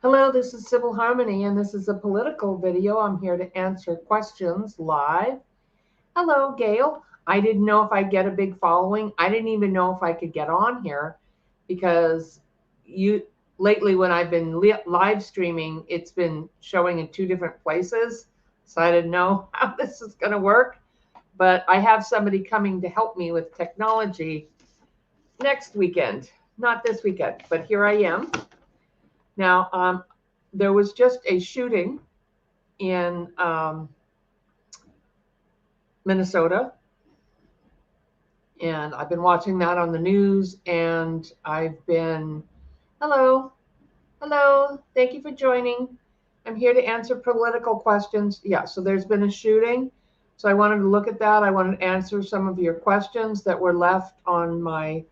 Hello, this is Sybil Harmony, and this is a political video. I'm here to answer questions live. Hello, Gail. I didn't know if I'd get a big following. I didn't even know if I could get on here because you lately when I've been live streaming, it's been showing in two different places. So I didn't know how this is going to work. But I have somebody coming to help me with technology next weekend. Not this weekend, but here I am. Now, there was just a shooting in Minnesota, and I've been watching that on the news, and I've been, hello, hello, thank you for joining. I'm here to answer political questions. Yeah, so there's been a shooting. So I wanted to look at that. I wanted to answer some of your questions that were left on my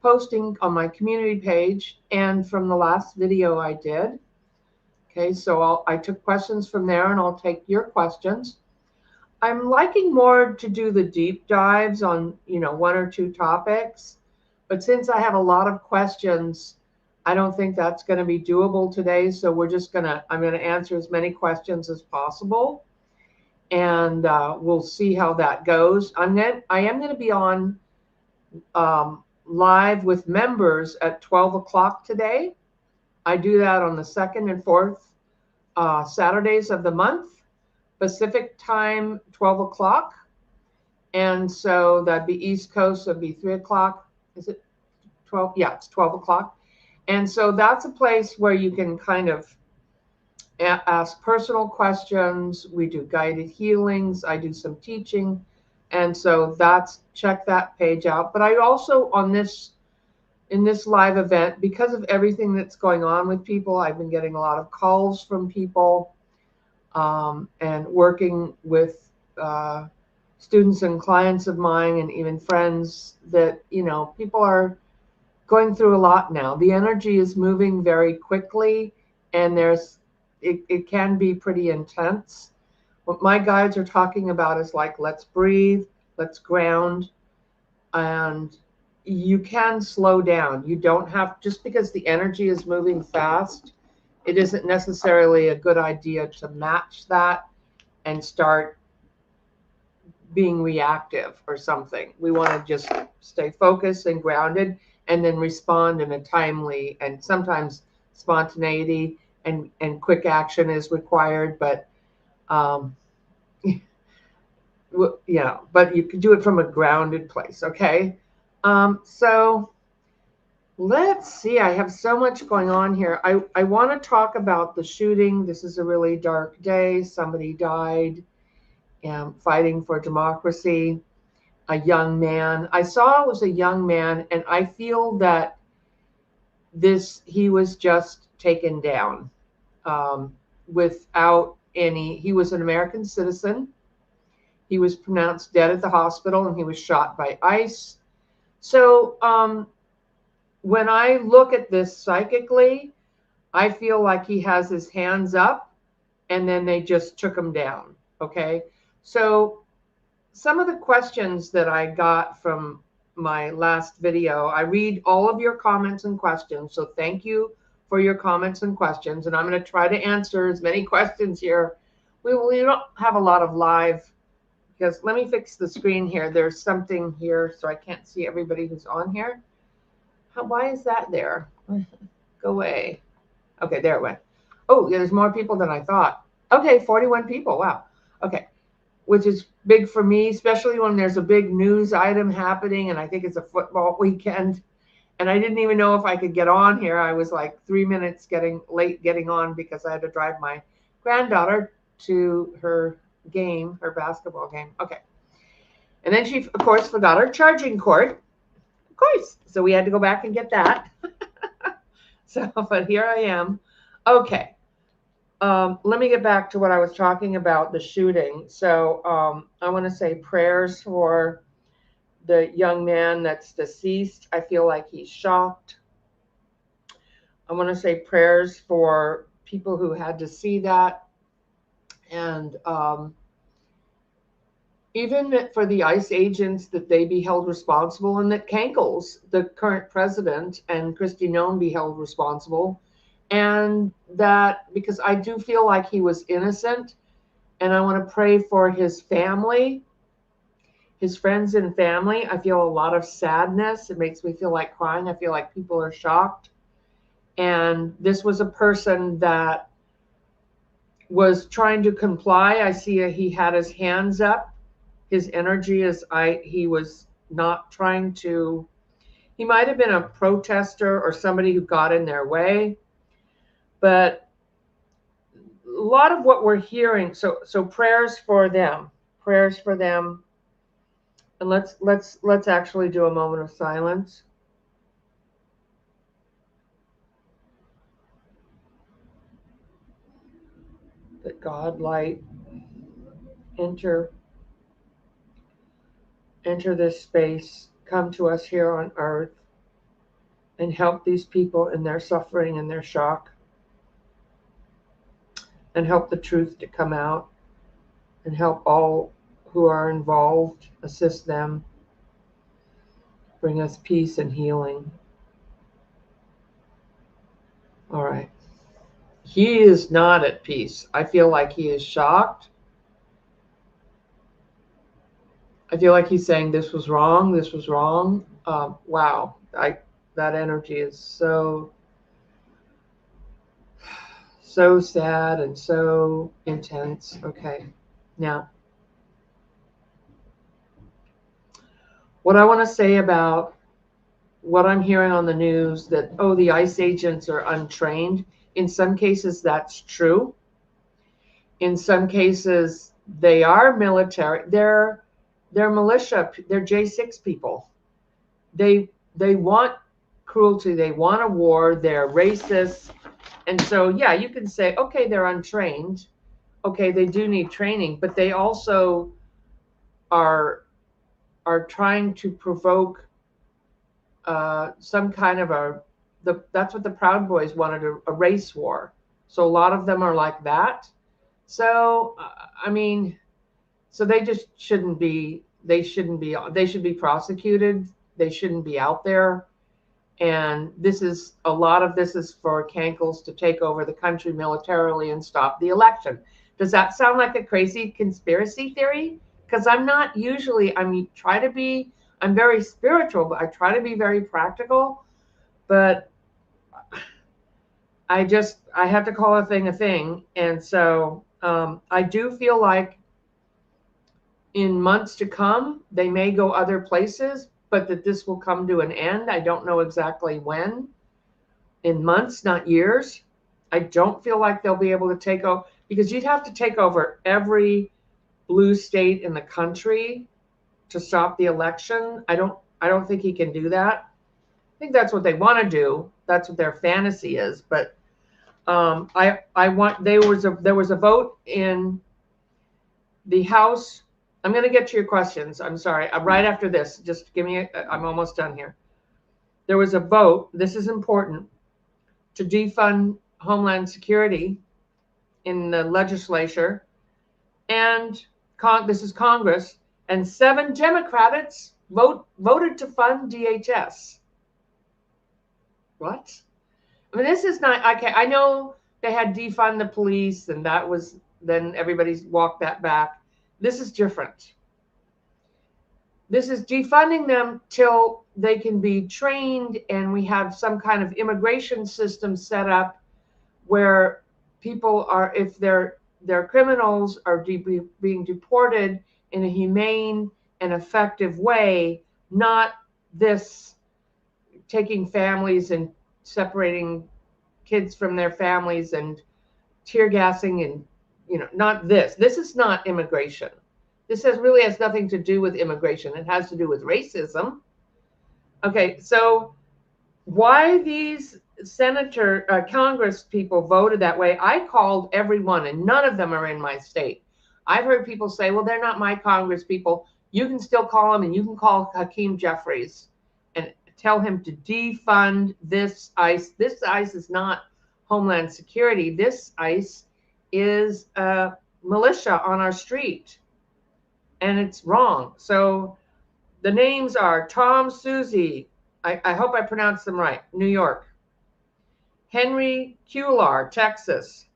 posting on my community page and from the last video I did. Okay, so I took questions from there, and I'll take your questions. I'm liking more to do the deep dives on, one or two topics. But since I have a lot of questions, I don't think that's going to be doable today. So I'm going to answer as many questions as possible. And we'll see how that goes. I am going to be on live with members at 12 o'clock today. I do that on the second and fourth Saturdays of the month, Pacific time, 12 o'clock. And so that'd be East Coast, so it'd be 3 o'clock. Is it 12? Yeah, it's 12 o'clock. And so that's a place where you can kind of ask personal questions. We do guided healings. I do some teaching. And so check that page out. But I also, in this live event, because of everything that's going on with people, I've been getting a lot of calls from people and working with students and clients of mine and even friends that, people are going through a lot now. The energy is moving very quickly, and it can be pretty intense. What my guides are talking about is like, let's breathe, let's ground, and you can slow down. You don't have, just because the energy is moving fast, it isn't necessarily a good idea to match that and start being reactive or something. We want to just stay focused and grounded and then respond in a timely, and sometimes spontaneity and quick action is required, but but you can do it from a grounded place. Okay. So let's see. I have so much going on here. I want to talk about the shooting. This is a really dark day. Somebody died fighting for democracy. A young man. I saw it was a young man, and I feel that he was just taken down without any. He was an American citizen. He was pronounced dead at the hospital, and he was shot by ICE. So when I look at this psychically, I feel like he has his hands up, and then they just took him down. Okay. So some of the questions that I got from my last video, I read all of your comments and questions. So thank you for your comments and questions. And I'm going to try to answer as many questions here. We don't have a lot of live, because let me fix the screen here. There's something here, so I can't see everybody who's on here. Why is that there? Go away. Okay, there it went. Oh, yeah, there's more people than I thought. Okay, 41 people. Wow. Okay, which is big for me, especially when there's a big news item happening, and I think it's a football weekend. And I didn't even know if I could get on here. I was like 3 minutes getting on because I had to drive my granddaughter to her game, her basketball game. Okay. And then she, of course, forgot her charging cord. Of course. So we had to go back and get that. So, but here I am. Okay. Let me get back to what I was talking about, the shooting. So I want to say prayers for the young man that's deceased. I feel like he's shocked. I want to say prayers for people who had to see that. And even for the ICE agents, that they be held responsible, and that Kankles, the current president, and Kristi Noem be held responsible, And that, because I do feel like he was innocent, and I want to pray for his family, his friends and family. I feel a lot of sadness. It makes me feel like crying. I feel like people are shocked. And this was a person that was trying to comply. I see he had his hands up. His energy is, he was not trying to, he might have been a protester or somebody who got in their way. But a lot of what we're hearing, so prayers for them, prayers for them. And let's actually do a moment of silence. That God light enter this space, come to us here on earth, and help these people in their suffering and their shock, and help the truth to come out, and help all who are involved, assist them, bring us peace and healing. All right. He is not at peace. I feel like he is shocked. I feel like he's saying this was wrong. This was wrong. Wow. That energy is so sad and so intense. Okay. Now, what I want to say about what I'm hearing on the news, that, oh, the ICE agents are untrained. In some cases, that's true. In some cases, they are military. They're militia. They're J6 people. They want cruelty. They want a war. They're racist. And so, yeah, you can say, okay, they're untrained. Okay, they do need training, but they also are trying to provoke some kind of that's what the Proud Boys wanted, a race war. So a lot of them are like that. So I mean, so they just shouldn't be. They should be prosecuted. They shouldn't be out there. And a lot of this is for Cankles to take over the country militarily and stop the election. Does that sound like a crazy conspiracy theory? Because I'm not usually, I'm very spiritual, but I try to be very practical. But I have to call a thing. And so I do feel like in months to come, they may go other places, but that this will come to an end. I don't know exactly when. In months, not years. I don't feel like they'll be able to take over, because you'd have to take over every blue state in the country to stop the election. I don't think he can do that. I think that's what they want to do. That's what their fantasy is. But there was a vote in the House. I'm going to get to your questions. I'm sorry. Right after this, just give me. I'm almost done here. There was a vote. This is important, to defund Homeland Security in the legislature, and this is Congress, and 7 Democrats voted to fund DHS. What? I mean, this is not. I know they had defund the police, and then everybody's walked that back. This is different. This is defunding them till they can be trained, and we have some kind of immigration system set up where people are, if they're criminals, are being deported in a humane and effective way, not this taking families and separating kids from their families and tear gassing, and not this. This is not immigration. This really has nothing to do with immigration. It has to do with racism. Okay, so why these Congress people voted that way, I called everyone, and none of them are in my state. I've heard people say, well, they're not my Congress people. You can still call them, and you can call Hakeem Jeffries and tell him to defund this ICE. This ICE is not Homeland Security. This ICE is a militia on our street, and it's wrong. So the names are Tom Susie. I hope I pronounced them right. New York. Henry Cuellar, Texas.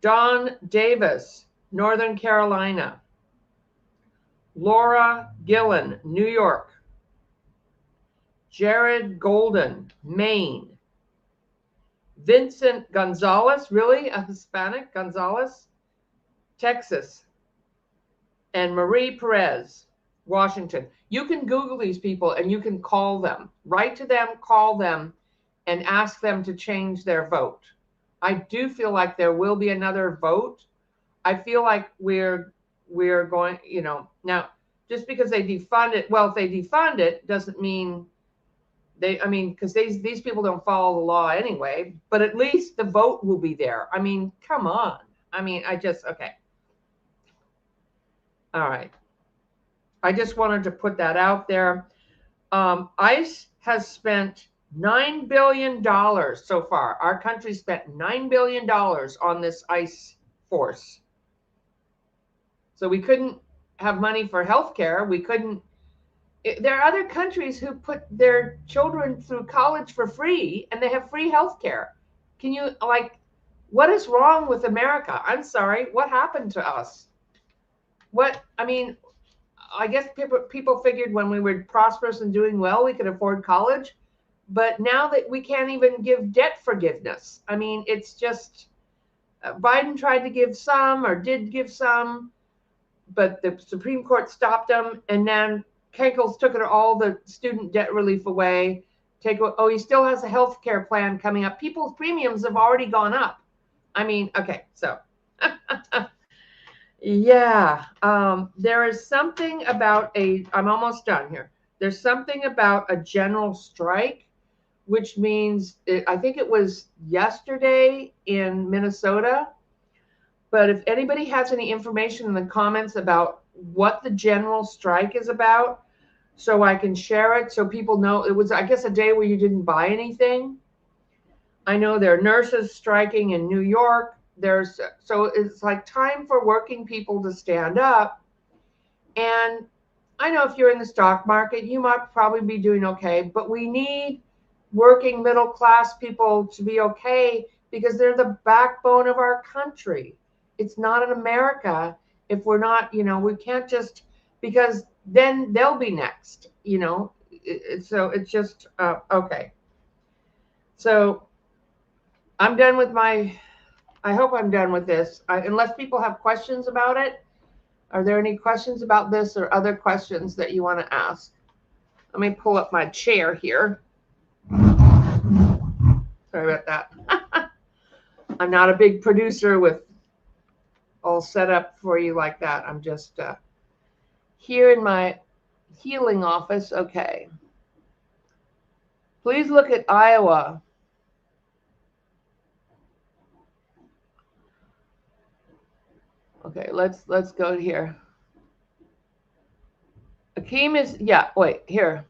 Don Davis, Northern Carolina. Laura Gillen, New York. Jared Golden, Maine. Vincent Gonzalez, really? A Hispanic? Gonzalez? Texas. And Marie Perez, Washington. You can Google these people and you can call them. Write to them, call them, and ask them to change their vote. I do feel like there will be another vote. I feel like we're going, now just because they defund it, well, if they defund it, doesn't mean because these people don't follow the law anyway, but at least the vote will be there. I mean, come on. Okay. All right. I just wanted to put that out there. ICE has spent $9 billion so far. Our country spent $9 billion on this ICE force. So we couldn't have money for healthcare. We couldn't. There are other countries who put their children through college for free and they have free healthcare. Can you, what is wrong with America? I'm sorry. What happened to us? I guess people figured when we were prosperous and doing well, we could afford college. But now that we can't even give debt forgiveness, it's just Biden tried to give some or did give some, but the Supreme Court stopped them. And then Kankles took all the student debt relief away. He still has a health care plan coming up. People's premiums have already gone up. Okay, so. Yeah, there is something about I'm almost done here. There's something about a general strike, which means, I think it was yesterday in Minnesota. But if anybody has any information in the comments about what the general strike is about, so I can share it so people know. It was, I guess, a day where you didn't buy anything. I know there are nurses striking in New York. So it's like time for working people to stand up. And I know if you're in the stock market, you might probably be doing okay, but we need working middle class people to be okay because they're the backbone of our country. It's not in America if we're not, we can't just, because then they'll be next, so it's just, okay. So I'm done with I hope I'm done with this. Unless people have questions about it. Are there any questions about this or other questions that you want to ask? Let me pull up my chair here. Sorry about that. I'm not a big producer with all set up for you like that. I'm just here in my healing office. Okay. Please look at Iowa. Okay, let's go here. Hakeem is, here.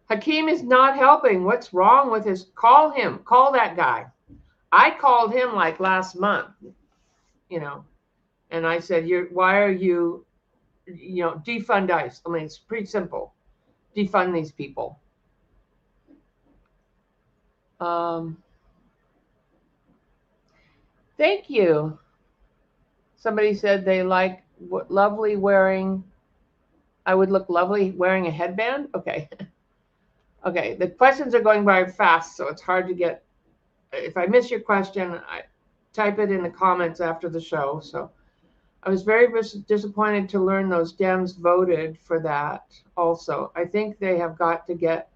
Hakeem is not helping. What's wrong with his? Call him. Call that guy. I called him like last month, and I said, why are you, defund ICE. It's pretty simple. Defund these people. Thank you. Somebody said they like lovely wearing. I would look lovely wearing a headband. Okay. Okay. The questions are going by fast, so it's hard to get. If I miss your question, I type it in the comments after the show. So I was very disappointed to learn those Dems voted for that also. I think they have got to get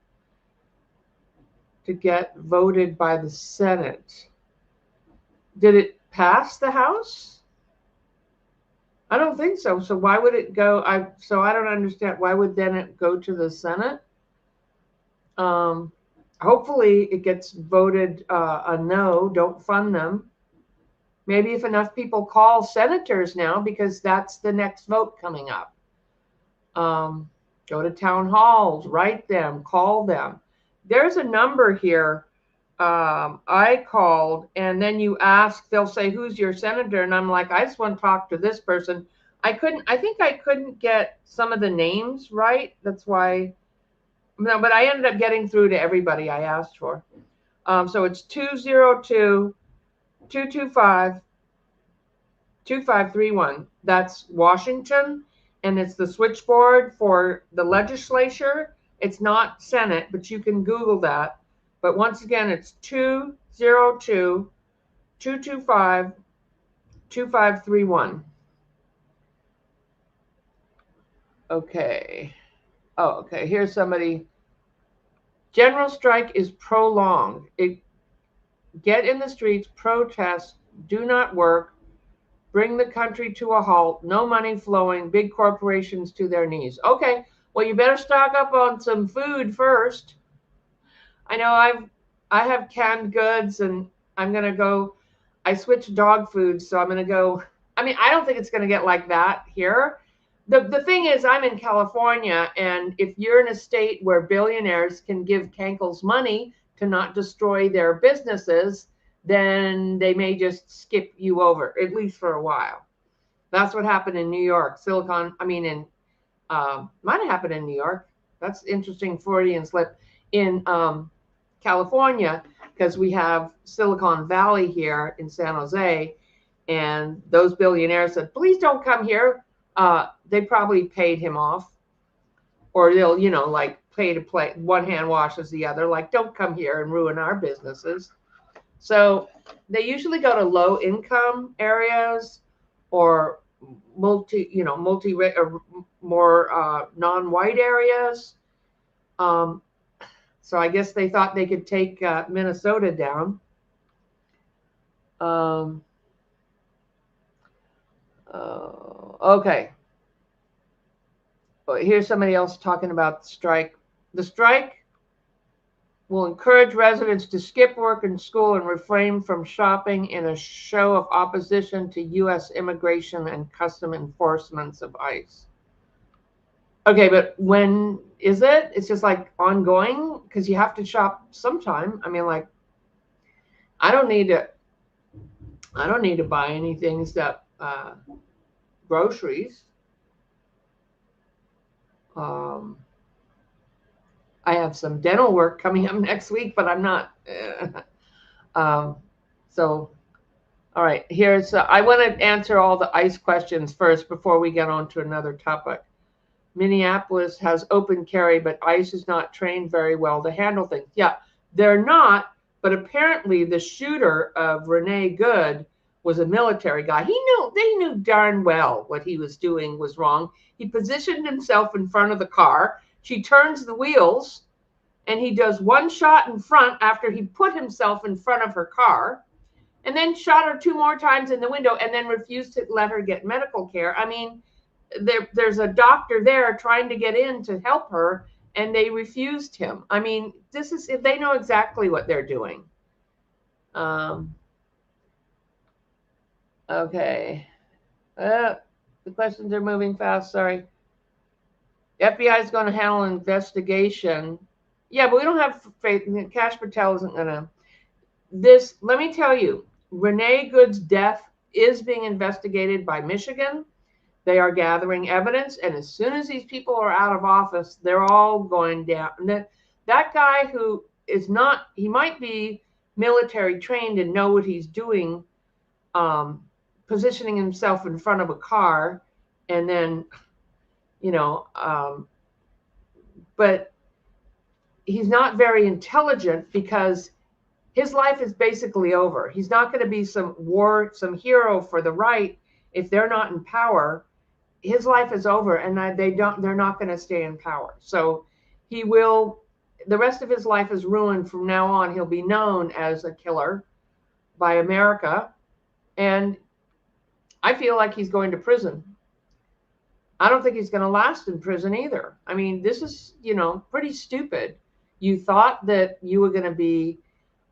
voted by the Senate. Did it pass the House? I don't think so. So why would it go? I don't understand. Why would then it go to the Senate? Hopefully it gets voted a no. Don't fund them. Maybe if enough people call senators now, because that's the next vote coming up. Go to town halls, write them, call them. There's a number here. I called, and then you ask, they'll say, who's your senator? And I'm like, I just want to talk to this person. I think I couldn't get some of the names right. That's why, no, but I ended up getting through to everybody I asked for. So it's 202-225-2531. That's Washington, and it's the switchboard for the legislature. It's not Senate, but you can Google that. But once again, it's 202-225-2531. Okay. Oh, okay. Here's somebody. General strike is prolonged. Get in the streets, protest, do not work, bring the country to a halt, no money flowing, big corporations to their knees. Okay, well, you better stock up on some food first. I know I have canned goods, and I'm gonna go. I switched dog food, so I'm gonna go. I mean, I don't think it's gonna get like that here. The thing is, I'm in California, and if you're in a state where billionaires can give cankles money to not destroy their businesses, then they may just skip you over, at least for a while. That's what happened in New York. Might have happened in New York. That's interesting Freudian slip. In California, because we have Silicon Valley here in San Jose, and those billionaires said, please don't come here. They probably paid him off, or they'll, like pay to play, one hand washes the other, like, don't come here and ruin our businesses. So they usually go to low income areas or or more non-white areas. So I guess they thought they could take Minnesota down. Okay. Here's somebody else talking about the strike. The strike will encourage residents to skip work and school and refrain from shopping in a show of opposition to U.S. immigration and custom enforcements of ICE. Okay, but when is it? It's just like ongoing, because you have to shop sometime. I mean, like, I don't need to buy anything except groceries. I have some dental work coming up next week, but I'm not. So, all right, here's, I want to answer all the ICE questions first before we get on to another topic. Minneapolis has open carry, but ICE is not trained very well to handle things. Yeah, they're not, but apparently the shooter of Renee Good was a military guy. They knew darn well what he was doing was wrong. He positioned himself in front of the car. She turns the wheels, and he does one shot in front after he put himself in front of her car, and then shot her 2 more times in the window, and then refused to let her get medical care. I mean, there's a doctor there trying to get in to help her, and they refused him. I mean, they know exactly what they're doing. Okay. The questions are moving fast. Sorry. FBI is going to handle an investigation. Yeah, but we don't have faith. Kash Patel isn't going to. Let me tell you, Renee Good's death is being investigated by Michigan. They are gathering evidence, and as soon as these people are out of office, they're all going down. And that guy who is not, he might be military trained and know what he's doing, positioning himself in front of a car, and then, but he's not very intelligent, because his life is basically over. He's not going to be some hero for the right if they're not in power. His life is over, and they're not going to stay in power. So the rest of his life is ruined. From now on, he'll be known as a killer by America. And I feel like he's going to prison. I don't think he's going to last in prison either. I mean, this is, pretty stupid. You thought that you were going to be,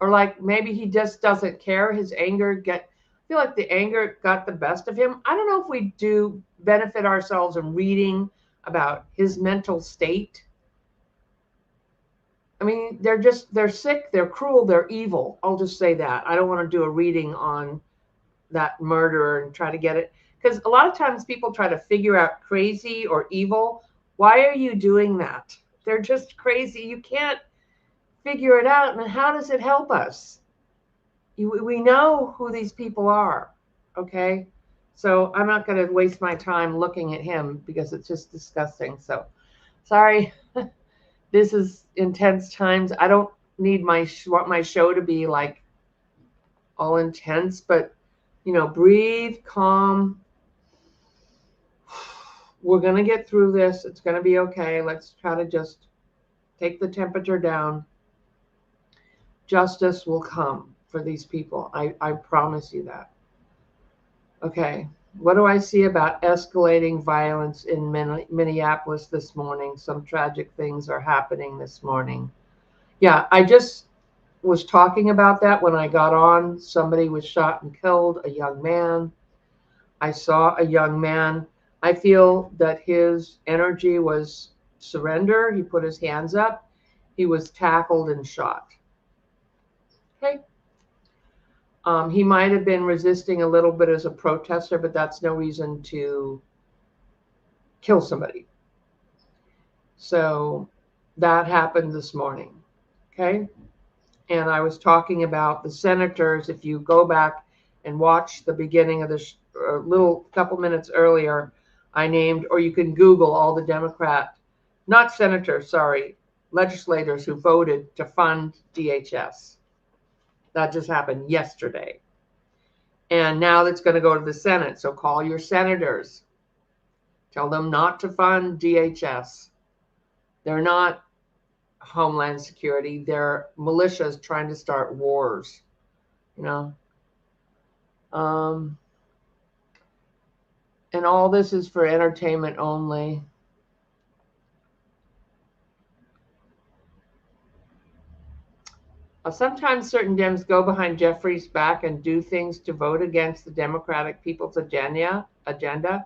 or like maybe he just doesn't care. His anger I feel like the anger got the best of him. I don't know if we do benefit ourselves in reading about his mental state. I mean, they're sick, they're cruel, they're evil. I'll just say that. I don't want to do a reading on that murderer and try to get it. Because a lot of times people try to figure out crazy or evil. Why are you doing that? They're just crazy. You can't figure it out. And how does it help us? We know who these people are, okay? So I'm not going to waste my time looking at him because it's just disgusting. So sorry, this is intense times. I don't need want my show to be like all intense, but breathe, calm. We're going to get through this. It's going to be okay. Let's try to just take the temperature down. Justice will come for these people. I promise you that. Okay. What do I see about escalating violence in Minneapolis this morning? Some tragic things are happening this morning. Yeah, I just was talking about that when I got on. Somebody was shot and killed, a young man. I saw a young man. I feel that his energy was surrender. He put his hands up. He was tackled and shot. Okay. He might have been resisting a little bit as a protester, but that's no reason to kill somebody. So that happened this morning. Okay. And I was talking about the senators. If you go back and watch the beginning of the little couple minutes earlier, I named, or you can Google all the not senators, sorry, legislators who voted to fund DHS. That just happened yesterday. And now that's going to go to the Senate. So call your senators. Tell them not to fund DHS. They're not Homeland Security. They're militias trying to start wars. And all this is for entertainment only. Sometimes certain Dems go behind Jeffrey's back and do things to vote against the Democratic People's agenda.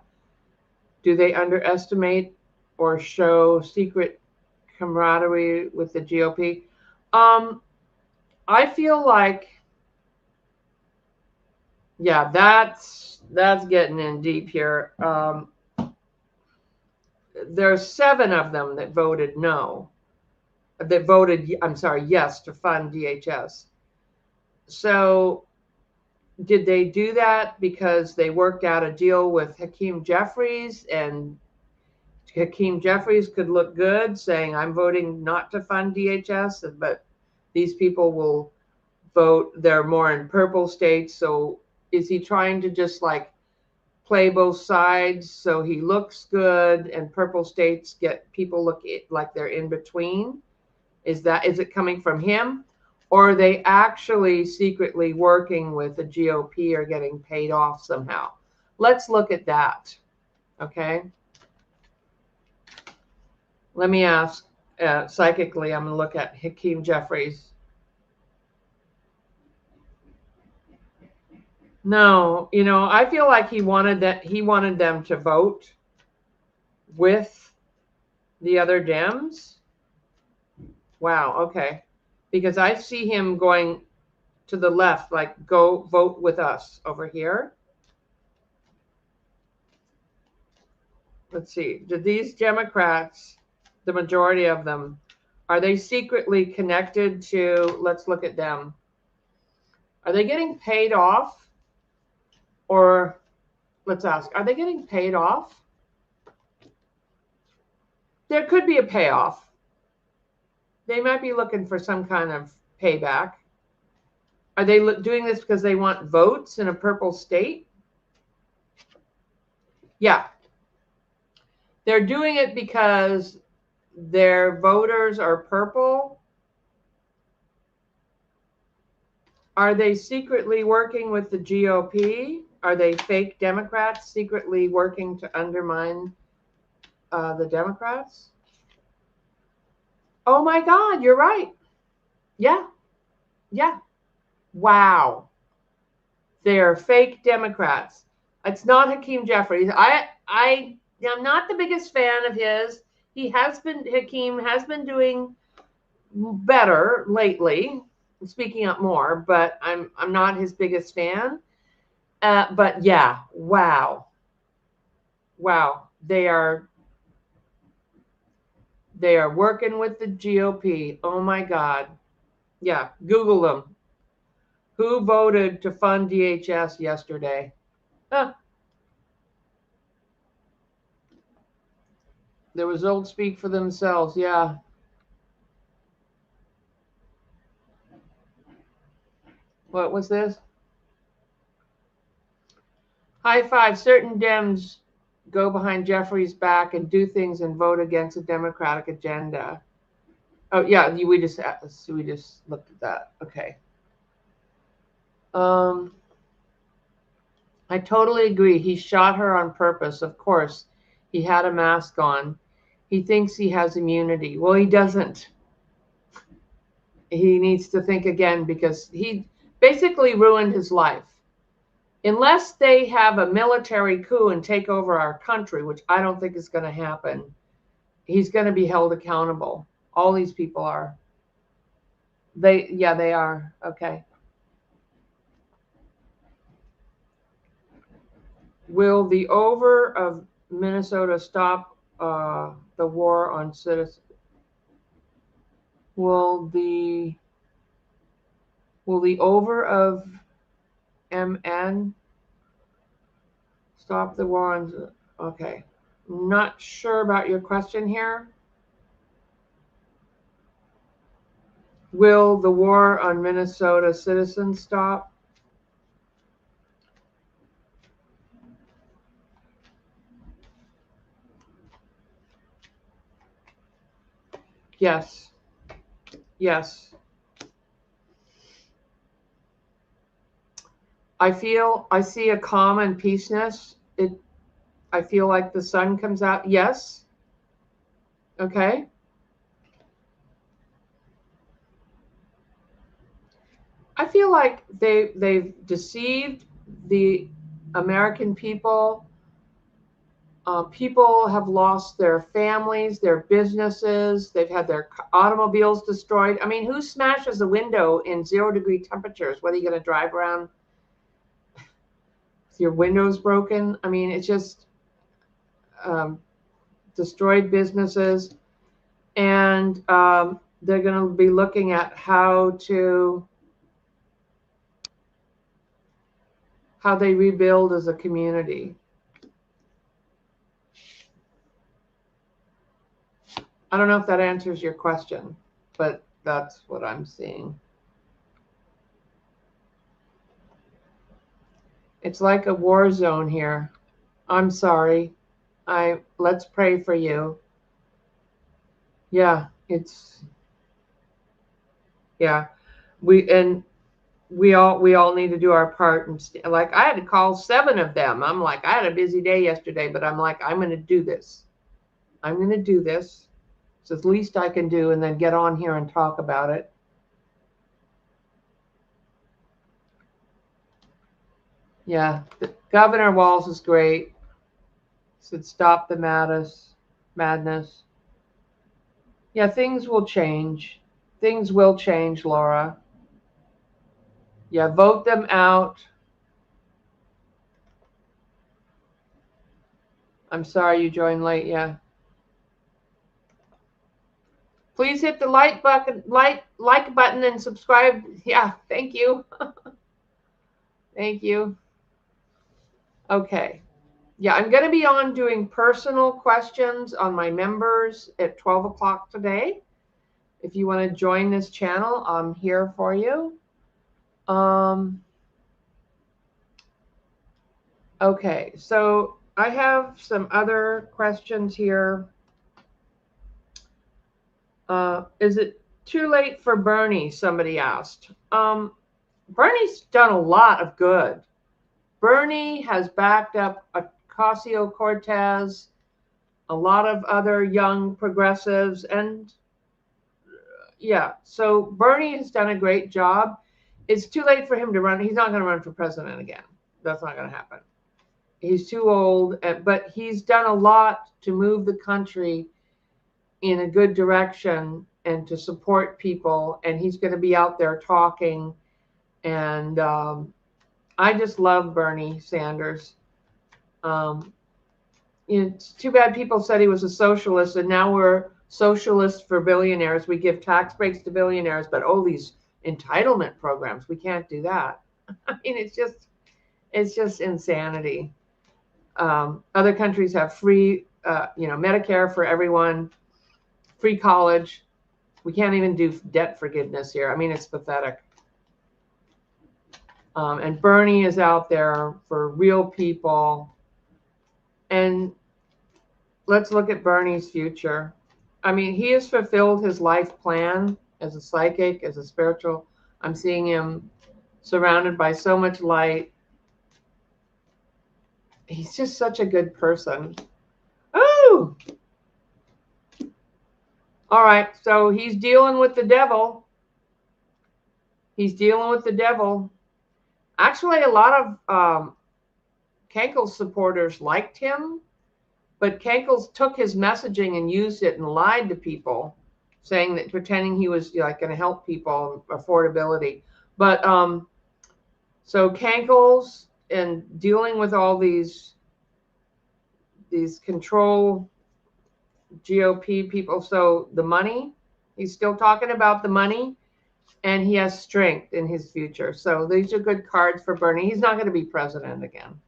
Do they underestimate or show secret camaraderie with the GOP? I feel like, yeah, that's getting in deep here. There's 7 of them that voted no. That voted, yes to fund DHS. So did they do that because they worked out a deal with Hakeem Jeffries and Hakeem Jeffries could look good saying, I'm voting not to fund DHS, but these people will vote, they're more in purple states. So is he trying to just like play both sides so he looks good and purple states get people look like they're in between? Is it coming from him, or are they actually secretly working with the GOP or getting paid off somehow? Let's look at that. Okay. Let me ask psychically. I'm going to look at Hakeem Jeffries. No, I feel like he wanted them to vote with the other Dems. Wow, okay. Because I see him going to the left, like go vote with us over here. Let's see. Do these Democrats, the majority of them, are they secretly connected to, let's look at them. Are they getting paid off? Or let's ask, are they getting paid off? There could be a payoff. They might be looking for some kind of payback. Are they doing this because they want votes in a purple state? Yeah. They're doing it because their voters are purple. Are they secretly working with the GOP? Are they fake Democrats secretly working to undermine the Democrats? Oh my God, you're right. Yeah. Yeah. Wow. They're fake Democrats. It's not Hakeem Jeffries. I am not the biggest fan of his. Hakeem has been doing better lately, speaking up more, but I'm not his biggest fan. But yeah, wow. They are working with the GOP. Oh my God. Yeah, Google them. Who voted to fund DHS yesterday? Huh. The results speak for themselves. Yeah. What was this? High five. Certain Dems go behind Jeffrey's back and do things and vote against the Democratic agenda. Oh yeah, we just looked at that. Okay. Um, I totally agree. He shot her on purpose. Of course, he had a mask on. He thinks he has immunity. Well, he doesn't. He needs to think again because he basically ruined his life. Unless they have a military coup and take over our country, which I don't think is going to happen, he's going to be held accountable. All these people are. They are. Okay. Will the over of Minnesota stop the war on citizens? Will the over of MN stop the war on? Okay. Not sure about your question here. Will the war on Minnesota citizens stop? Yes. Yes. I see a calm and peaceness. I feel like the sun comes out. Yes. Okay. I feel like they've deceived the American people. People have lost their families, their businesses. They've had their automobiles destroyed. I mean, who smashes a window in 0-degree temperatures? What are you going to drive around with your windows broken? I mean, it's just destroyed businesses, and they're going to be looking at how they rebuild as a community. I don't know if that answers your question, but that's what I'm seeing. It's like a war zone here. I'm sorry. Let's pray for you. Yeah, yeah. We all need to do our part, and like I had to call 7 of them. I'm like, I had a busy day yesterday, but I'm like, I'm going to do this. I'm going to do this. It's the least I can do, and then get on here and talk about it. Yeah, Governor Walz is great. Said stop the madness. Yeah, things will change. Things will change, Laura. Yeah, vote them out. I'm sorry you joined late. Yeah. Please hit the like button and subscribe. Yeah, thank you. Thank you. Okay. Yeah, I'm going to be on doing personal questions on my members at 12 o'clock today. If you want to join this channel, I'm here for you. Okay, so I have some other questions here. Is it too late for Bernie? Somebody asked. Bernie's done a lot of good. Bernie has backed up Ocasio-Cortez, a lot of other young progressives, and yeah, so Bernie has done a great job. It's too late for him to run. He's not going to run for president again. That's not going to happen. He's too old, but he's done a lot to move the country in a good direction and to support people. And he's going to be out there talking. And I just love Bernie Sanders. It's too bad people said he was a socialist, and now we're socialists for billionaires. We give tax breaks to billionaires, but these entitlement programs. We can't do that. I mean, it's just insanity. Other countries have free, Medicare for everyone, free college. We can't even do debt forgiveness here. I mean, it's pathetic. And Bernie is out there for real people. And let's look at Bernie's future. I mean, he has fulfilled his life plan as a psychic, as a spiritual. I'm seeing him surrounded by so much light. He's just such a good person. Oh! All right, so he's dealing with the devil. He's dealing with the devil. Actually, a lot of Kankel's supporters liked him, but Kankel's took his messaging and used it and lied to people, saying that, pretending he was like going to help people, affordability. But so Kankel's and dealing with all these control GOP people. So the money, he's still talking about the money, and he has strength in his future. So these are good cards for Bernie. He's not going to be president again.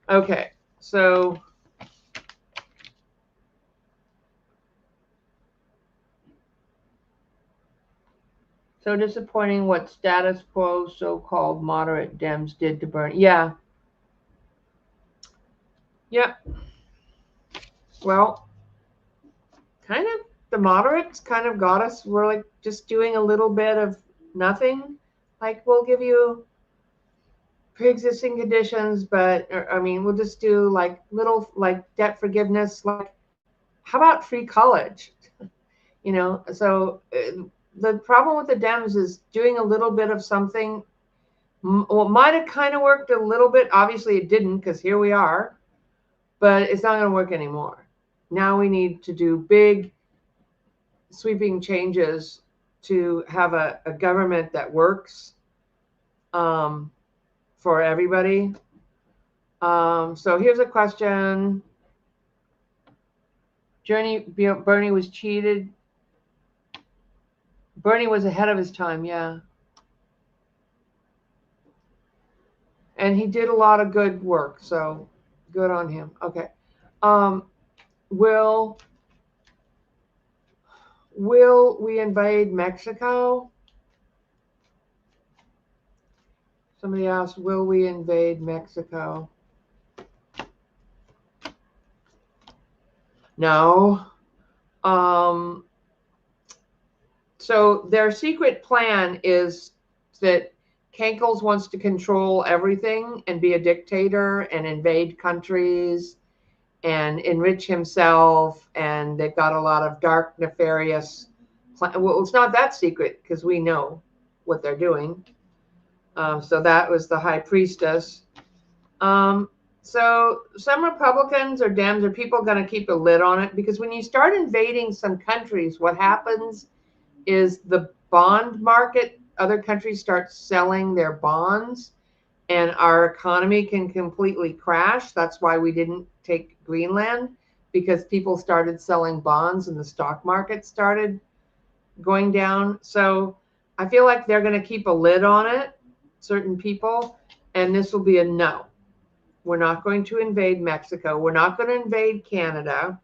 Okay, so disappointing what status quo so-called moderate Dems did to Bernie. Yeah. Yep. Well, kind of the moderates kind of got us. We're like just doing a little bit of nothing. Like, we'll give you pre-existing conditions, but I mean, we'll just do like little, like debt forgiveness. Like, how about free college? So the problem with the Dems is doing a little bit of something. Well, it might have kind of worked a little bit. Obviously, it didn't, because here we are. But it's not going to work anymore. Now we need to do big, sweeping changes to have a government that works for everybody. So here's a question. Bernie was cheated. Bernie was ahead of his time, yeah. And he did a lot of good work, so good on him. Okay. Will we invade Mexico? Somebody asked, will we invade Mexico? No. So their secret plan is that Kankles wants to control everything and be a dictator and invade countries and enrich himself. And they've got a lot of dark, nefarious well, it's not that secret because we know what they're doing. So that was the high priestess. So some Republicans or Dems are people going to keep a lid on it, because when you start invading some countries, what happens is the bond market, other countries start selling their bonds, and our economy can completely crash. That's why we didn't take Greenland, because people started selling bonds and the stock market started going down. So I feel like they're going to keep a lid on it, certain people, and this will be a no. We're not going to invade Mexico. We're not going to invade Canada.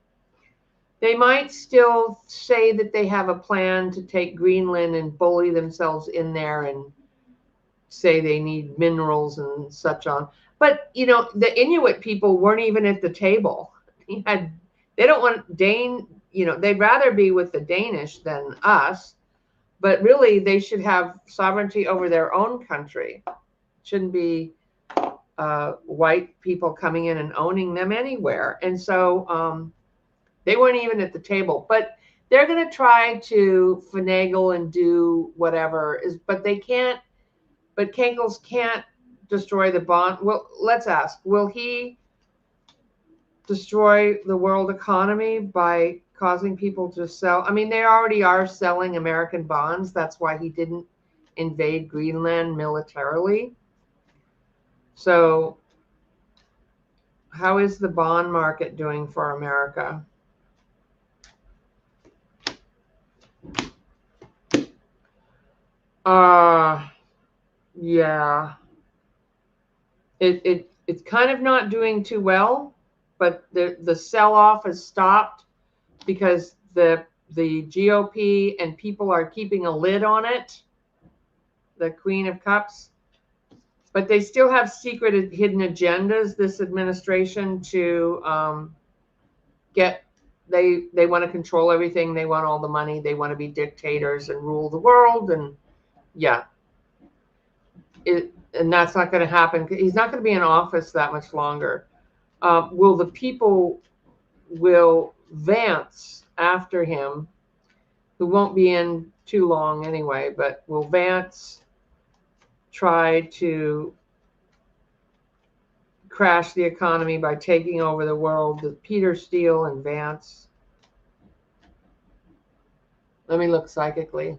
They might still say that they have a plan to take Greenland and bully themselves in there and say they need minerals and such on. But, the Inuit people weren't even at the table. They don't want they'd rather be with the Danish than us. But really, they should have sovereignty over their own country. It shouldn't be white people coming in and owning them anywhere. And so they weren't even at the table. But they're going to try to finagle and do whatever but they can't. But Kankles can't destroy the bond. Well, let's ask, will he destroy the world economy by causing people to sell? I mean, they already are selling American bonds. That's why he didn't invade Greenland militarily. So how is the bond market doing for America? Yeah. It's kind of not doing too well, but the sell-off has stopped because the GOP and people are keeping a lid on it, the Queen of Cups. But they still have secret hidden agendas, this administration, to get, they want to control everything. They want all the money. They want to be dictators and rule the world. And yeah, and that's not going to happen. He's not going to be in office that much longer. Will Vance after him, who won't be in too long anyway, but will Vance try to crash the economy by taking over the world with Peter Steele and Vance? Let me look psychically.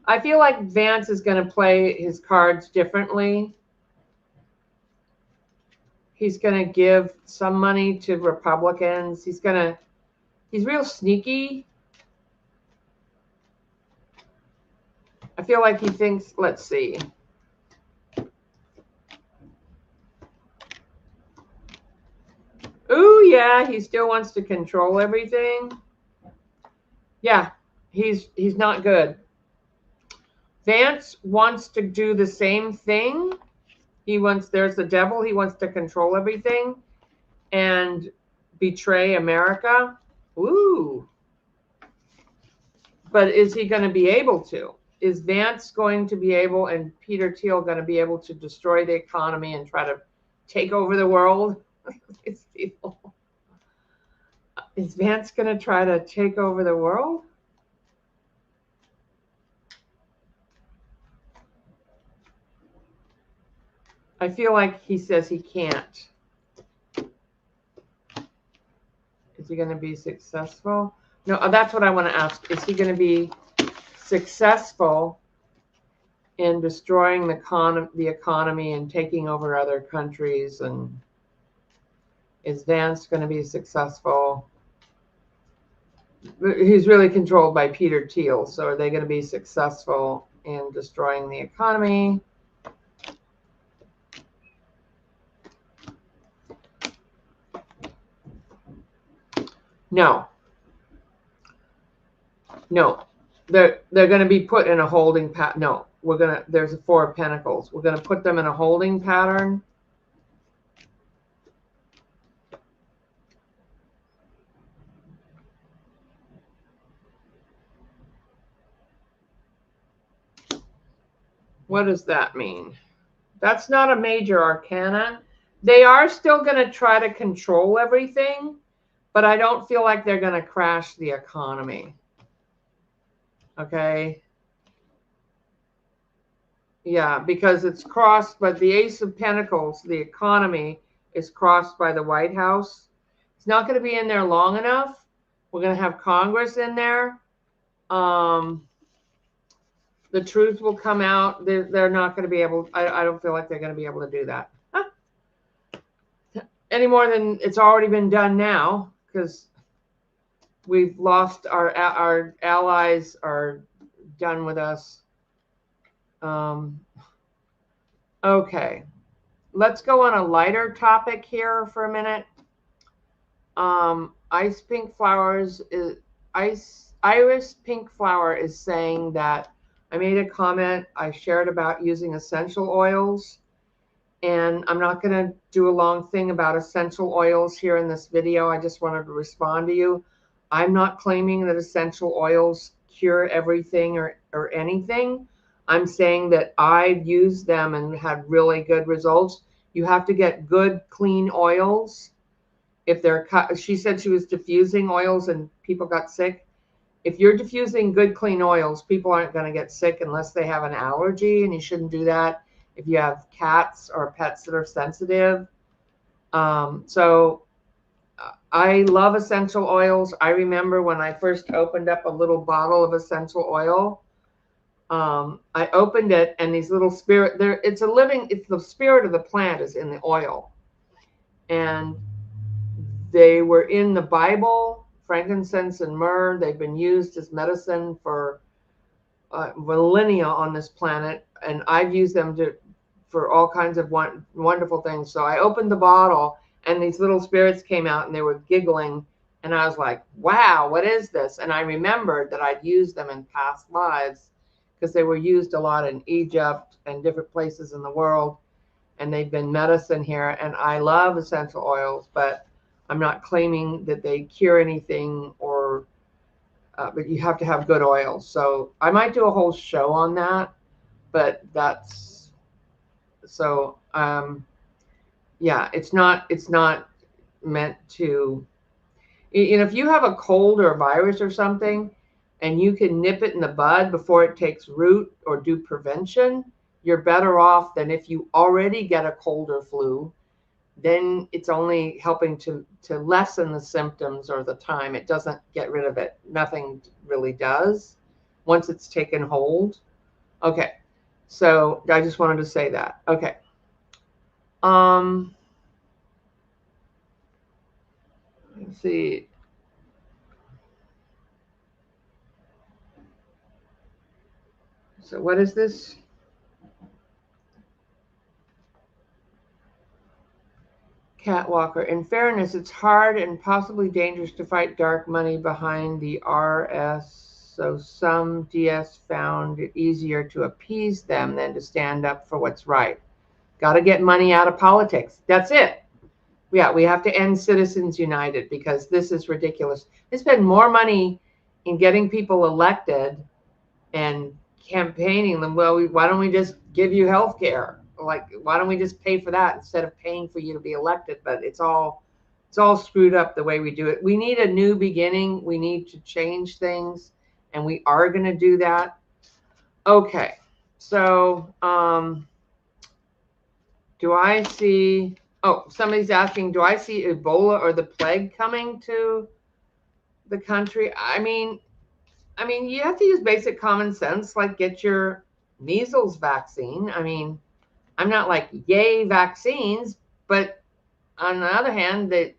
I feel like Vance is going to play his cards differently. He's going to give some money to Republicans. He's real sneaky. I feel like he thinks, let's see. Ooh, yeah, he still wants to control everything. Yeah, he's not good. Vance wants to do the same thing. There's the devil. He wants to control everything and betray America. Ooh. But is he going to be able to? Is Vance going to be able, and Peter Thiel going to be able to destroy the economy and try to take over the world? Is Vance going to try to take over the world? I feel like he says he can't. Is he going to be successful? No, that's what I want to ask. Is he going to be successful in destroying the economy and taking over other countries? And is Vance going to be successful? He's really controlled by Peter Thiel. So are they going to be successful in destroying the economy? No. No. They're going to be put in a holding pattern. No, there's a Four of Pentacles. We're going to put them in a holding pattern. What does that mean? That's not a major arcana. They are still going to try to control everything, but I don't feel like they're going to crash the economy. Okay. Yeah, because it's crossed, but the Ace of Pentacles, the economy, is crossed by the White House. It's not going to be in there long enough. We're going to have Congress in there. The truth will come out. They're not going to be able, I don't feel like they're going to be able to do that. Any more than it's already been done now, because we've lost our allies are done with us. Okay, let's go on a lighter topic here for a minute. Iris Pink Flower is saying that I made a comment. I shared about using essential oils, and I'm not going to do a long thing about essential oils here in this video. I just wanted to respond to you. I'm not claiming that essential oils cure everything or anything. I'm saying that I've used them and had really good results. You have to get good, clean oils. If they're, she said she was diffusing oils and people got sick. If you're diffusing good, clean oils, people aren't going to get sick unless they have an allergy, and you shouldn't do that if you have cats or pets that are sensitive. So I love essential oils. I remember when I first opened up a little bottle of essential oil, I opened it, and these little it's the spirit of the plant is in the oil. And they were in the Bible frankincense and myrrh. They've been used as medicine for millennia on this planet, and I've used them for all kinds of wonderful things. So I opened the bottle, and these little spirits came out, and they were giggling, and I was like, wow, what is this? And I remembered that I'd used them in past lives because they were used a lot in Egypt and different places in the world, and they've been medicine here. And I love essential oils, but I'm not claiming that they cure anything, or but you have to have good oils. So I might do a whole show on that, but that's so yeah, it's not meant to, you know, if you have a cold or a virus or something and you can nip it in the bud before it takes root or do prevention, you're better off than if you already get a cold or flu. Then it's only helping to lessen the symptoms or the time. It doesn't get rid of it. Nothing really does once it's taken hold. Okay, so I just wanted to say that. Okay. Let's see. So what is this? Catwalker. In fairness, it's hard and possibly dangerous to fight dark money behind the RS, so some DS found it easier to appease them than to stand up for what's right. Got to get money out of politics. That's it. Yeah, we have to end Citizens United because this is ridiculous. They spend more money in getting people elected and campaigning them. Well, why don't we just give you health care? Like, why don't we just pay for that instead of paying for you to be elected? But it's all screwed up the way we do it. We need a new beginning. We need to change things, and we are going to do that. Okay, so do I see, oh, somebody's asking, do I see Ebola or the plague coming to the country? I mean, you have to use basic common sense, like get your measles vaccine. I mean, I'm not like, yay, vaccines, but on the other hand, that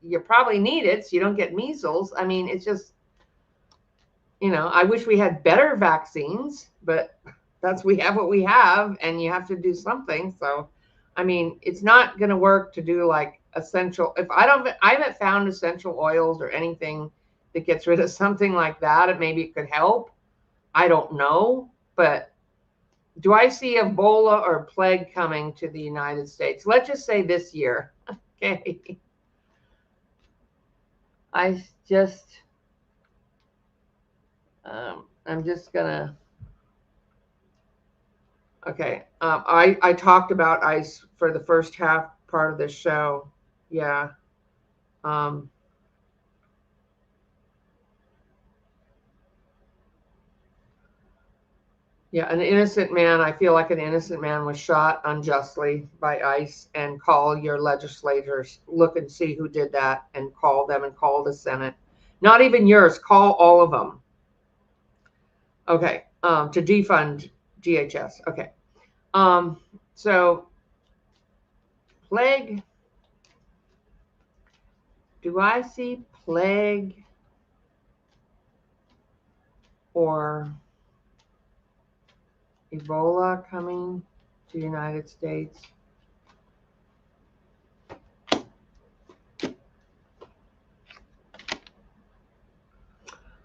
you probably need it so you don't get measles. I mean, it's just, you know, I wish we had better vaccines, but we have what we have, and you have to do something. So, I mean, it's not going to work to do like essential. If I haven't found essential oils or anything that gets rid of something like that. Maybe it could help. I don't know, but do I see Ebola or plague coming to the United States? Let's just say this year. Okay. I'm just gonna. Okay. I talked about ice for the first half part of this show. Yeah. Yeah, an innocent man. I feel like an innocent man was shot unjustly by ICE, and call your legislators, look and see who did that, and call them and call the Senate. Not even yours, call all of them. Okay, to defund DHS. Okay. So plague. Do I see plague or Ebola coming to the United States?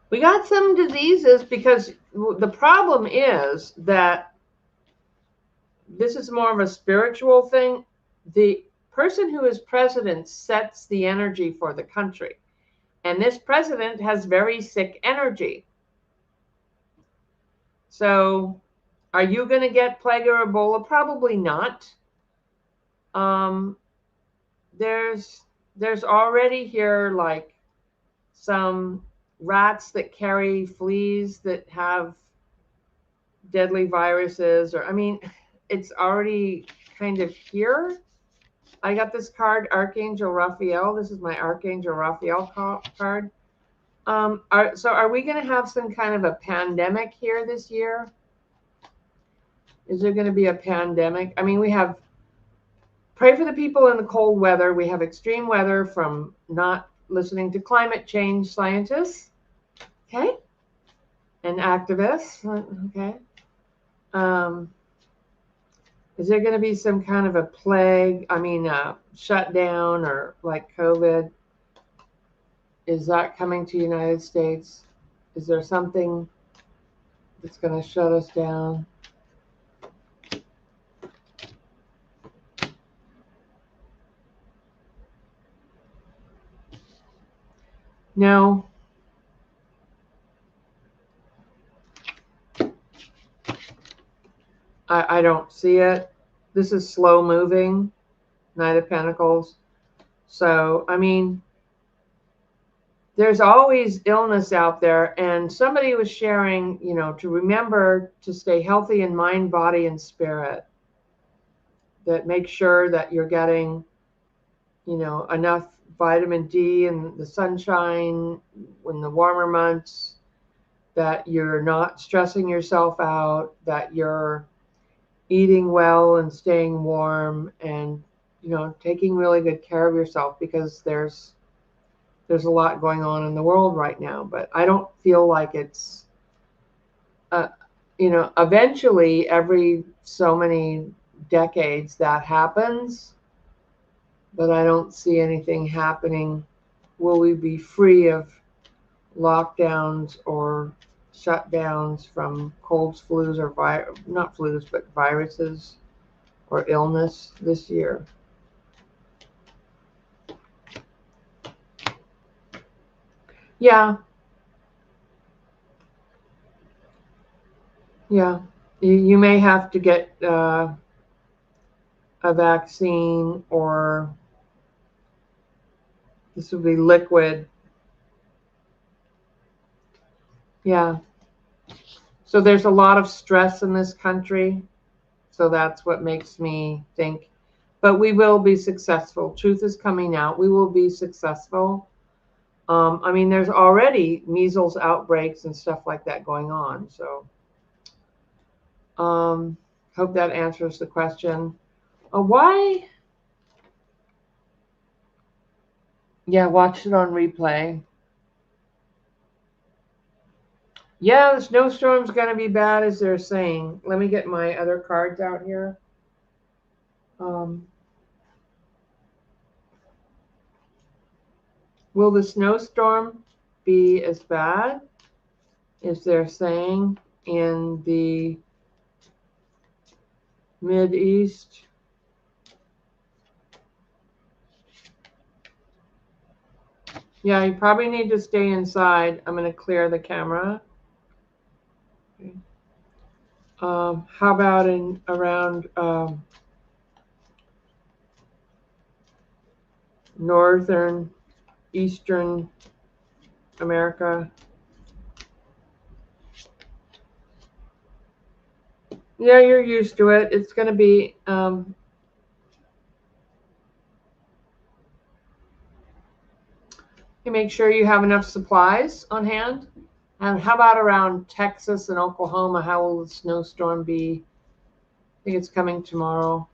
We got some diseases, because the problem is that this is more of a spiritual thing. The person who is president sets the energy for the country. And this president has very sick energy. So are you going to get plague or Ebola? Probably not. There's already here like some rats that carry fleas that have deadly viruses, or I mean, it's already kind of here. I got this card, Archangel Raphael. This is my Archangel Raphael card. So are we going to have some kind of a pandemic here this year? Is there going to be a pandemic? I mean, we have, pray for the people in the cold weather. We have extreme weather from not listening to climate change scientists, okay, and activists, okay. Is there going to be some kind of a plague? I mean, shutdown or like COVID? Is that coming to the United States? Is there something that's going to shut us down? No. I don't see it. This is slow moving, Knight of Pentacles. So, I mean, there's always illness out there. And somebody was sharing, you know, to remember to stay healthy in mind, body, and spirit. That make sure that you're getting, you know, enough vitamin D in the sunshine, in the warmer months, that you're not stressing yourself out, that you're eating well and staying warm, and, you know, taking really good care of yourself, because there's a lot going on in the world right now. But I don't feel like it's, you know, eventually every so many decades that happens, but I don't see anything happening. Will we be free of lockdowns or shutdowns from colds, flus, or not flus, but viruses or illness this year? Yeah. Yeah. You may have to get a vaccine, or this will be liquid. Yeah. So there's a lot of stress in this country. So that's what makes me think. But we will be successful. Truth is coming out. We will be successful. I mean, there's already measles outbreaks and stuff like that going on. So hope that answers the question. Why? Yeah, watch it on replay. Yeah, the snowstorm's going to be bad, as they're saying. Let me get my other cards out here. Will the snowstorm be as bad as they're saying in the Mideast? Yeah, you probably need to stay inside. I'm going to clear the camera. Okay. How about in around northern, eastern America? Yeah, you're used to it. It's going to be you make sure you have enough supplies on hand. And how about around Texas and Oklahoma? How will the snowstorm be? I think it's coming tomorrow.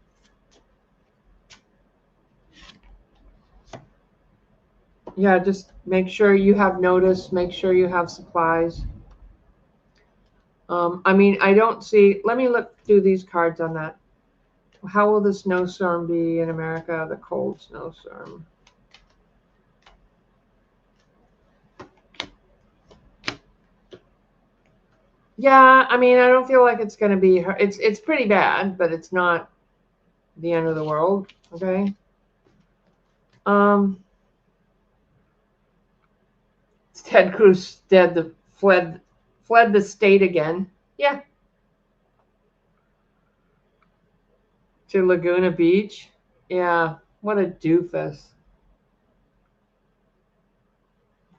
Yeah, just make sure you have notice. Make sure you have supplies. I mean, I don't see. Let me look through these cards on that. How will the snowstorm be in America? The cold snowstorm. Yeah, I mean, I don't feel like it's going to be. It's pretty bad, but it's not the end of the world. Okay. Ted Cruz fled the state again. Yeah. To Laguna Beach. Yeah. What a doofus.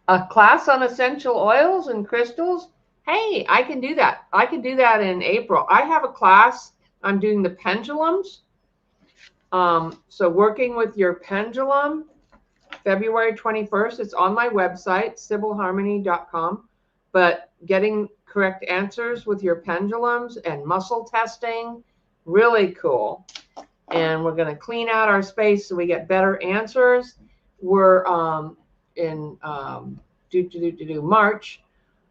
A class on essential oils and crystals? Hey, I can do that. I can do that in April. I have a class. I'm doing the pendulums. So working with your pendulum, February 21st. It's on my website, sibylharmony.com. But getting correct answers with your pendulums and muscle testing, really cool. And we're going to clean out our space so we get better answers. We're March,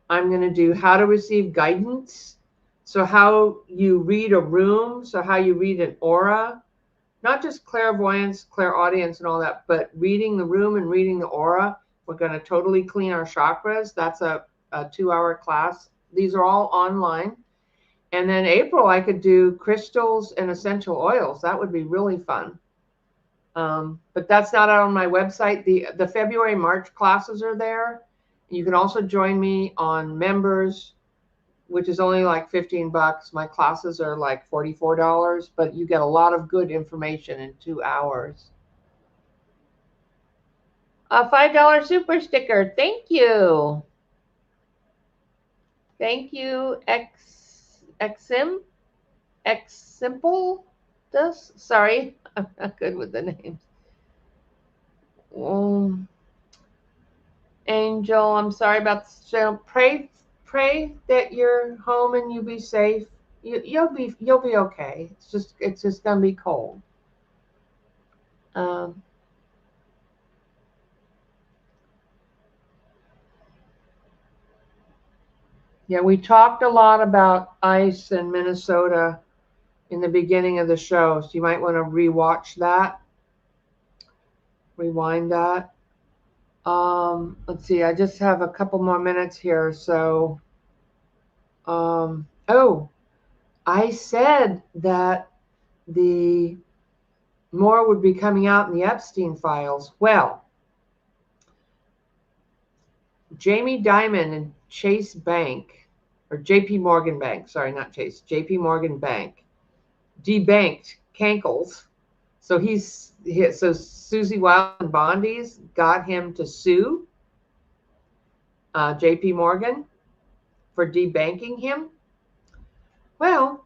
I'm going to do how to receive guidance. So how you read a room, so how you read an aura, not just clairvoyance, clairaudience and all that, but reading the room and reading the aura. We're going to totally clean our chakras. That's a 2-hour class. These are all online. And then April, I could do crystals and essential oils. That would be really fun. But that's not out on my website. The February, March classes are there. You can also join me on members, which is only like $15. My classes are like $44, but you get a lot of good information in 2 hours. A $5 super sticker. Thank you. Thank you, Simple. Sorry, I'm not good with the names. Angel, I'm sorry about the pray that you're home and you be safe. You'll be okay. It's just gonna be cold. Yeah, we talked a lot about ice in Minnesota in the beginning of the show, so you might want to rewatch that. Rewind that. Let's see, I just have a couple more minutes here. So, I said that the more would be coming out in the Epstein files. Well, Jamie Dimon and Chase Bank, or JP Morgan Bank, sorry, not Chase, JP Morgan Bank, debanked Cankles. So Susie Wild and Bondi's got him to sue JP Morgan for debanking him. Well,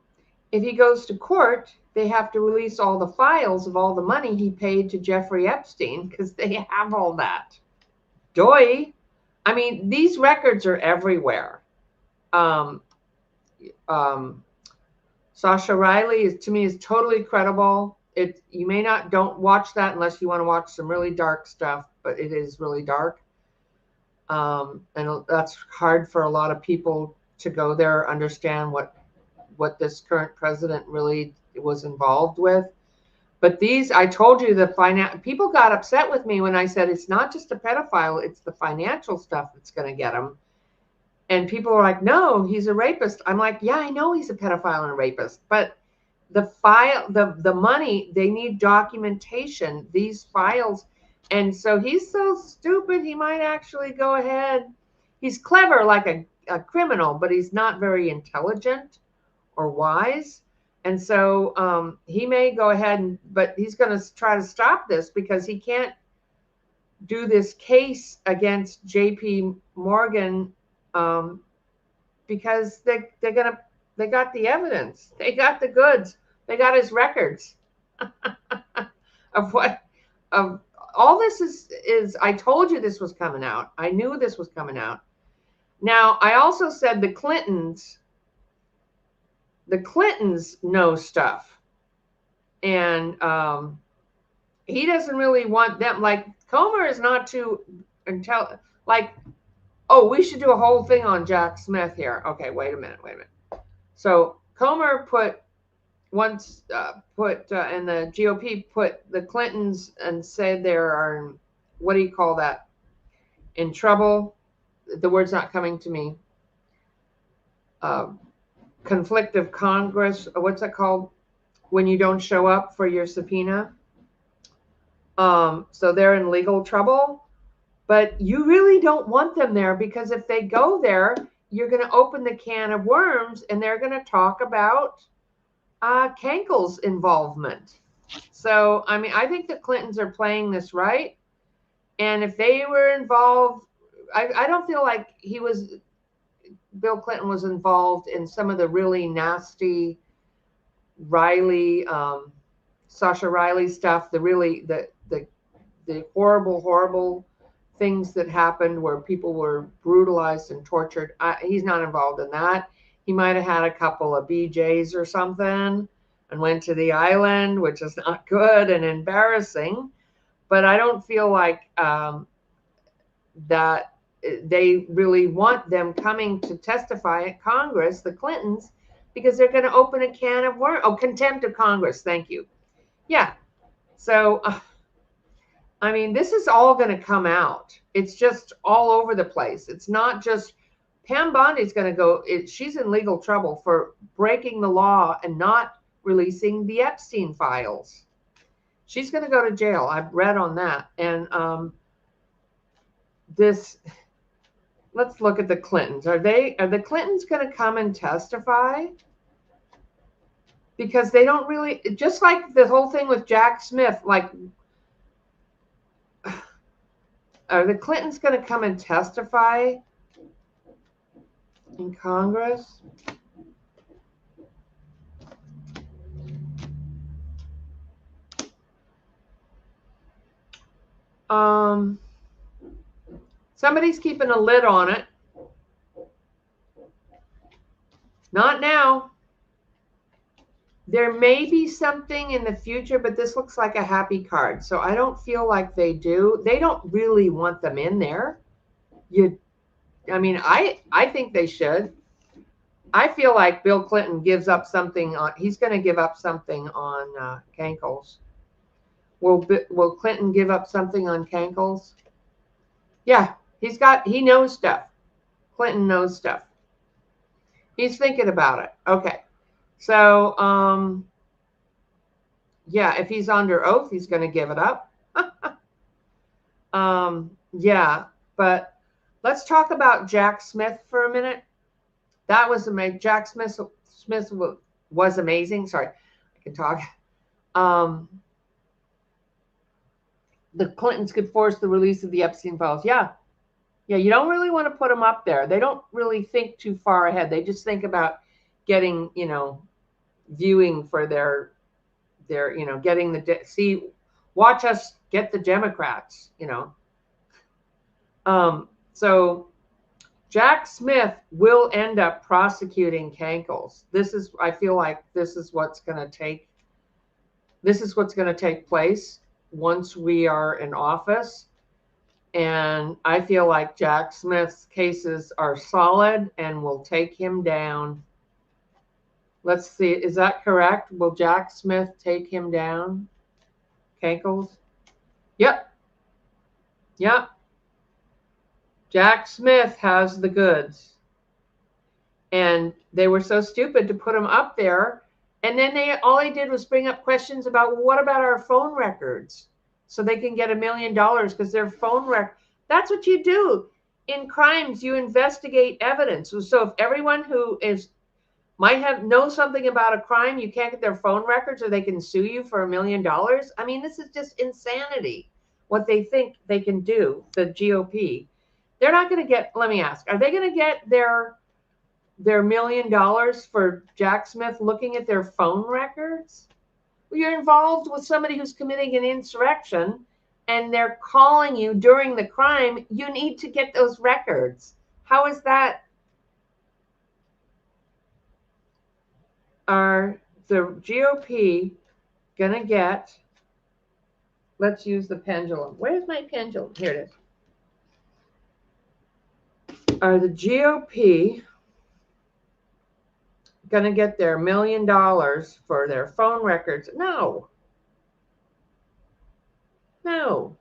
if he goes to court, they have to release all the files of all the money he paid to Jeffrey Epstein because they have all that. Doy. I mean, these records are everywhere. Sasha Riley to me is totally credible. Don't watch that unless you want to watch some really dark stuff, but it is really dark. And that's hard for a lot of people to go there, understand what this current president really was involved with. But I told you people got upset with me when I said it's not just a pedophile, it's the financial stuff that's going to get him. And people are like, no, he's a rapist. I'm like, yeah, I know he's a pedophile and a rapist, but the money, they need documentation, these files. And so he's so stupid, he might actually go ahead. He's clever like a criminal, but he's not very intelligent or wise. And so he may go ahead, but he's going to try to stop this because he can't do this case against JP Morgan because they got the evidence. They got the goods. They got his records of all this is. I told you this was coming out. I knew this was coming out. Now, I also said the Clintons know stuff. And he doesn't really want them. Like, Comer is not too we should do a whole thing on Jack Smith here. Okay, wait a minute. So Comer and the GOP put the Clintons and said they are, what do you call that? In trouble. The word's not coming to me. Conflict of Congress. What's that called? When you don't show up for your subpoena. So they're in legal trouble. But you really don't want them there because if they go there, you're going to open the can of worms and they're going to talk about Kankel's involvement. So, I mean, I think the Clintons are playing this right. And if they were involved, I don't feel like Bill Clinton was involved in some of the really nasty Sasha Riley stuff, the horrible things that happened where people were brutalized and tortured. He's not involved in that. He might have had a couple of BJs or something and went to the island, which is not good and embarrassing. But I don't feel like that they really want them coming to testify at Congress, the Clintons, because they're going to open a can of worms. Oh, contempt of Congress. Thank you. Yeah. So, I mean, this is all going to come out. It's just all over the place. It's not just Pam Bondi's going to go. She's in legal trouble for breaking the law and not releasing the Epstein files. She's going to go to jail. I've read on that. And let's look at the Clintons. Are the Clintons going to come and testify? Because they don't really, just like the whole thing with Jack Smith, like, are the Clintons going to come and testify in Congress? Somebody's keeping a lid on it. Not now. There may be something in the future, but this looks like a happy card. So I don't feel like they do. They don't really want them in there. I mean, I think they should. I feel like Bill Clinton gives up something on, he's going to give up something on Cankles. Will Clinton give up something on Cankles? Yeah, he knows stuff. Clinton knows stuff. He's thinking about it. Okay. So, yeah, if he's under oath, he's going to give it up. Yeah, but let's talk about Jack Smith for a minute. That was amazing. Jack Smith was amazing. Sorry, I can talk. The Clintons could force the release of the Epstein files. Yeah. Yeah, you don't really want to put them up there. They don't really think too far ahead. They just think about getting, viewing for their getting watch us get the Democrats, So Jack Smith will end up prosecuting Cankles. I feel like this is what's going to take place once we are in office. And I feel like Jack Smith's cases are solid and will take him down. Let's see. Is that correct? Will Jack Smith take him down? Cankles? Yep. Yep. Jack Smith has the goods. And they were so stupid to put him up there. And then all they did was bring up questions about, well, what about our phone records? So they can get $1 million because their phone record. That's what you do. In crimes, you investigate evidence. So if everyone who might know something about a crime, you can't get their phone records or they can sue you for $1 million. I mean, this is just insanity, what they think they can do, the GOP. They're not going to get, let me ask, are they going to get their $1 million for Jack Smith looking at their phone records? Well, you're involved with somebody who's committing an insurrection and they're calling you during the crime. You need to get those records. How is that? Are the GOP going to get, let's use the pendulum. Where's my pendulum? Here it is. Are the GOP going to get their $1 million for their phone records? No. No.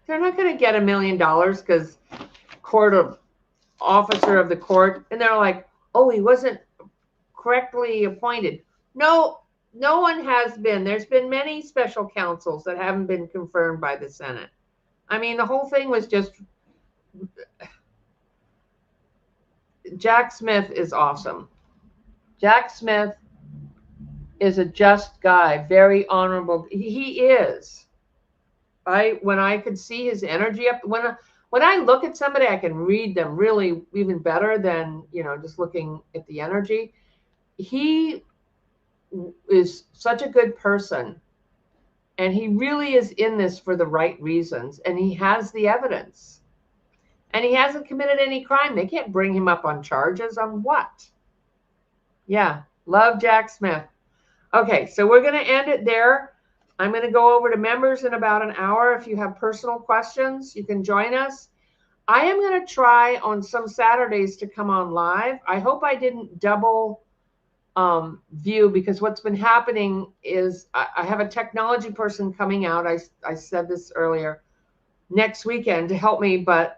They're not going to get $1 million because officer of the court, and they're like, oh, he wasn't correctly appointed. No one has been. There's been many special counsels that haven't been confirmed by the Senate. I mean, the whole thing was just, Jack Smith is awesome. Jack Smith is a just guy, very honorable. He is. When I could see his energy up, when I look at somebody, I can read them really even better than, just looking at the energy. He is such a good person, and he really is in this for the right reasons, and he has the evidence, and he hasn't committed any crime. They can't bring him up on charges on what? Yeah, love Jack Smith. Okay, so we're going to end it there. I'm going to go over to members in about an hour. If you have personal questions, you can join us. I am going to try on some Saturdays to come on live. I hope I didn't double view, because what's been happening is I have a technology person coming out. I said this earlier, next weekend to help me, but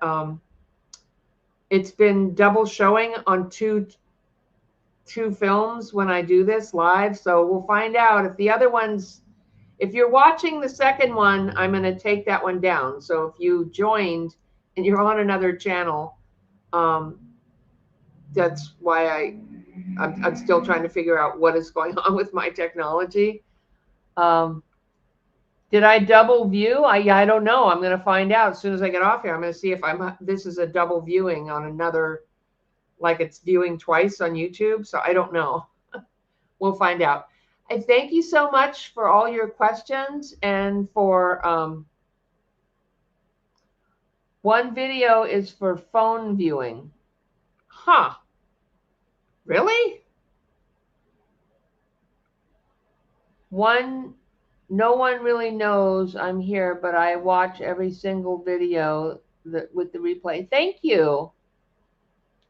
it's been double showing on two films when I do this live. So we'll find out if the other ones, if you're watching the second one, I'm going to take that one down. So if you joined and you're on another channel, that's why I'm still trying to figure out what is going on with my technology. Did I double view? I don't know. I'm going to find out as soon as I get off here. I'm going to see if this is a double viewing on another, like it's viewing twice on YouTube. So I don't know. We'll find out. I thank you so much for all your questions, and for one video is for phone viewing. Huh. Really? No one really knows I'm here, but I watch every single video with the replay. Thank you.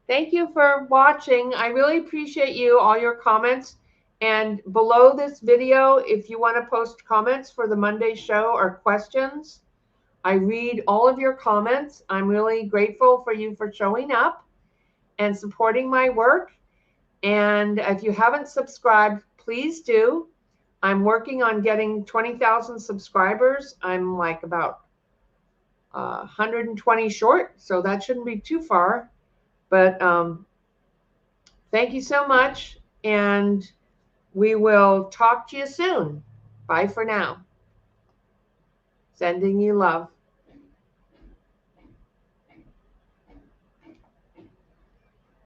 Thank you for watching. I really appreciate you, all your comments. And below this video, if you want to post comments for the Monday show or questions, I read all of your comments. I'm really grateful for you for showing up and supporting my work. And if you haven't subscribed, please do. I'm working on getting 20,000 subscribers. I'm like about 120 short, so that shouldn't be too far. But thank you so much, and we will talk to you soon. Bye for now. Sending you love.